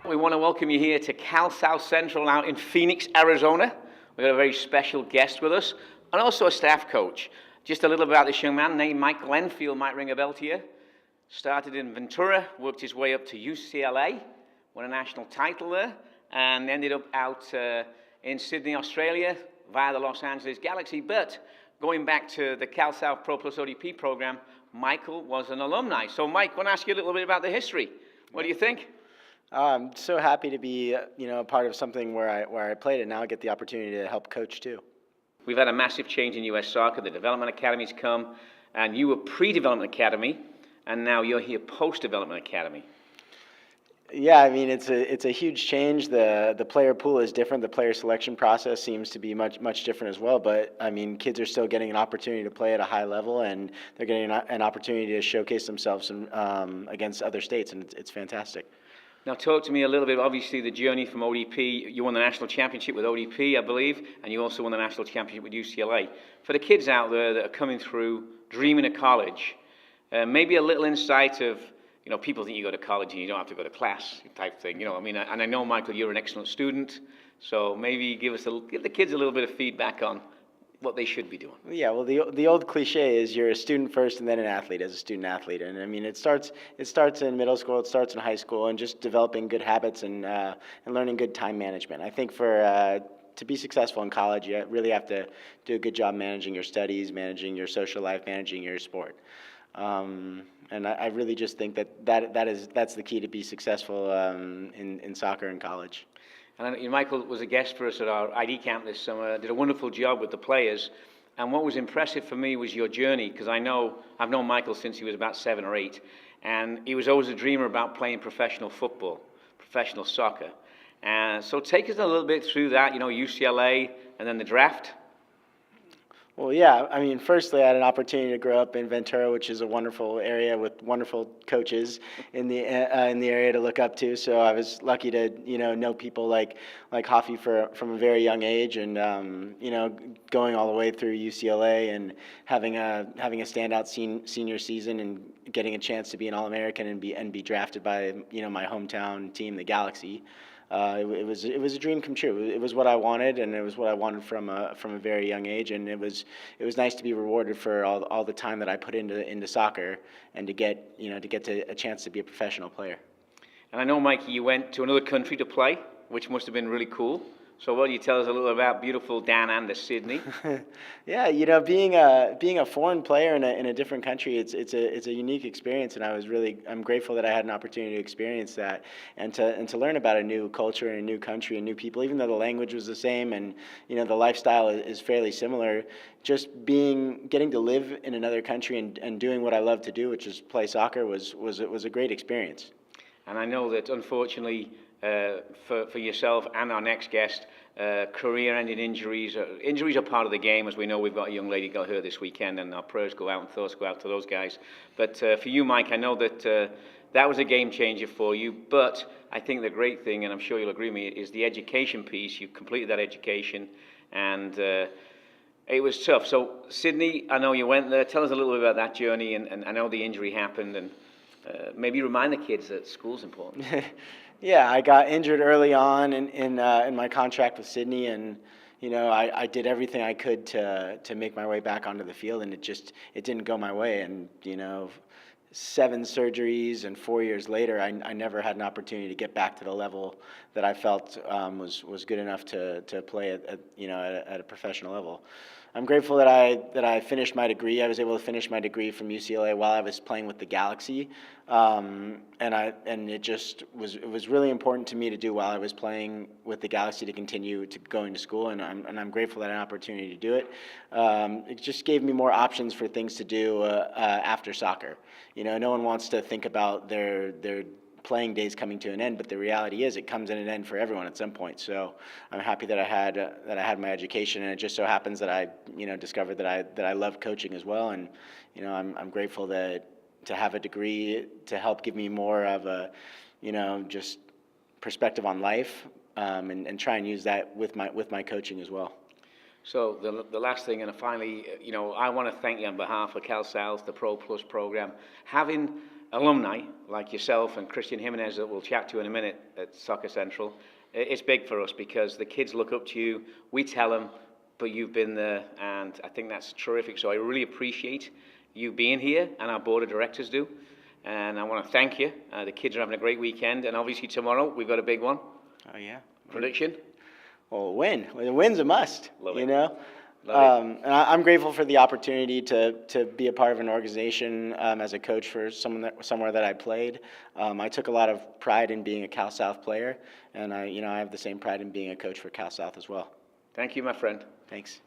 We want to welcome you here to Cal South Central out in Phoenix, Arizona. We've got a very special guest with us and also a staff coach. Just a little about this young man named Michael Enfield, might ring a bell to you. Started in Ventura, worked his way up to UCLA, won a national title there, and ended up out in Sydney, Australia via the Los Angeles Galaxy. But going back to the Cal South Pro Plus ODP program, Michael was an alumni. So Mike, I want to ask you a little bit about the history. What do you think? I'm so happy to be, a part of something where I played and now I get the opportunity to help coach too. We've had a massive change in U.S. soccer. The development academies come, and you were pre-development academy, and now you're here post-development academy. Yeah, I mean it's a huge change. The player pool is different. The player selection process seems to be much different as well. But I mean, kids are still getting an opportunity to play at a high level, and they're getting an opportunity to showcase themselves against other states, and it's fantastic. Now talk to me a little bit, obviously the journey from ODP. You won the national championship with ODP, I believe, and you also won the national championship with UCLA. For the kids out there that are coming through, dreaming of college, maybe a little insight of, people think you go to college and you don't have to go to class type thing. And I know, Michael, you're an excellent student, so maybe give the kids a little bit of feedback on what they should be doing. Yeah, well, the old cliche is you're a student first and then an athlete as a student athlete, and I mean it starts in middle school, it starts in high school, and just developing good habits and learning good time management. I think to be successful in college, you really have to do a good job managing your studies, managing your social life, managing your sport. And I really just think that's the key to be successful in soccer in college. And Michael was a guest for us at our ID camp this summer, did a wonderful job with the players. And what was impressive for me was your journey, because I've known Michael since he was about 7 or 8, and he was always a dreamer about playing professional football, professional soccer. And so take us a little bit through that, UCLA and then the draft. Well, yeah, I mean, firstly, I had an opportunity to grow up in Ventura, which is a wonderful area with wonderful coaches in the area to look up to. So I was lucky to, know people like Hoffman from a very young age, and going all the way through UCLA and having a standout senior season and getting a chance to be an All-American and be drafted by my hometown team, the Galaxy. It was a dream come true. It was what I wanted, and it was what I wanted from a very young age. And it was nice to be rewarded for all the time that I put into soccer, and to get a chance to be a professional player. And I know, Mikey, you went to another country to play, which must have been really cool. So what do you tell us a little about beautiful Down Under, Sydney? Yeah, being a foreign player in a different country, it's a unique experience, and I'm grateful that I had an opportunity to experience that and to learn about a new culture and a new country and new people, even though the language was the same and the lifestyle is fairly similar. Just getting to live in another country and doing what I love to do, which is play soccer, was a great experience. And I know that unfortunately, for yourself and our next guest, career-ending injuries. Injuries are part of the game, as we know. We've got a young lady got hurt this weekend, and our prayers go out and thoughts go out to those guys. But for you, Mike, I know that that was a game changer for you. But I think the great thing, and I'm sure you'll agree with me, is the education piece. You completed that education, and it was tough. So Sydney, I know you went there. Tell us a little bit about that journey, and I know the injury happened, and maybe remind the kids that school's important. Yeah, I got injured early on in my contract with Sydney, and I did everything I could to make my way back onto the field, and it didn't go my way. And 7 surgeries and 4 years later, I never had an opportunity to get back to the level that I felt was good enough to play at a professional level. I'm grateful that I finished my degree. I was able to finish my degree from UCLA while I was playing with the Galaxy, and it was really important to me to do while I was playing with the Galaxy to continue to going to school, and I'm grateful that I had an opportunity to do it. It just gave me more options for things to do after soccer. No one wants to think about their playing days coming to an end, but the reality is it comes in an end for everyone at some point. So I'm happy that I had my education, and it just so happens that I discovered that I love coaching as well, and I'm grateful that to have a degree to help give me more of a just perspective on life, and try and use that with my coaching as well. So the last thing, and finally, I want to thank you on behalf of Cal South, the Pro Plus program, having alumni like yourself and Christian Jimenez that we'll chat to in a minute at Soccer Central, it's big for us because the kids look up to you. We tell them, but you've been there, and I think that's terrific. So I really appreciate you being here, and our board of directors do. And I want to thank you. The kids are having a great weekend, and obviously tomorrow we've got a big one. Oh, yeah. Prediction? Well, a win. The win's a must, Love it. you know? Love it. And I'm grateful for the opportunity to be a part of an organization as a coach for somewhere that I played. I took a lot of pride in being a Cal South player, and I have the same pride in being a coach for Cal South as well. Thank you, my friend. Thanks.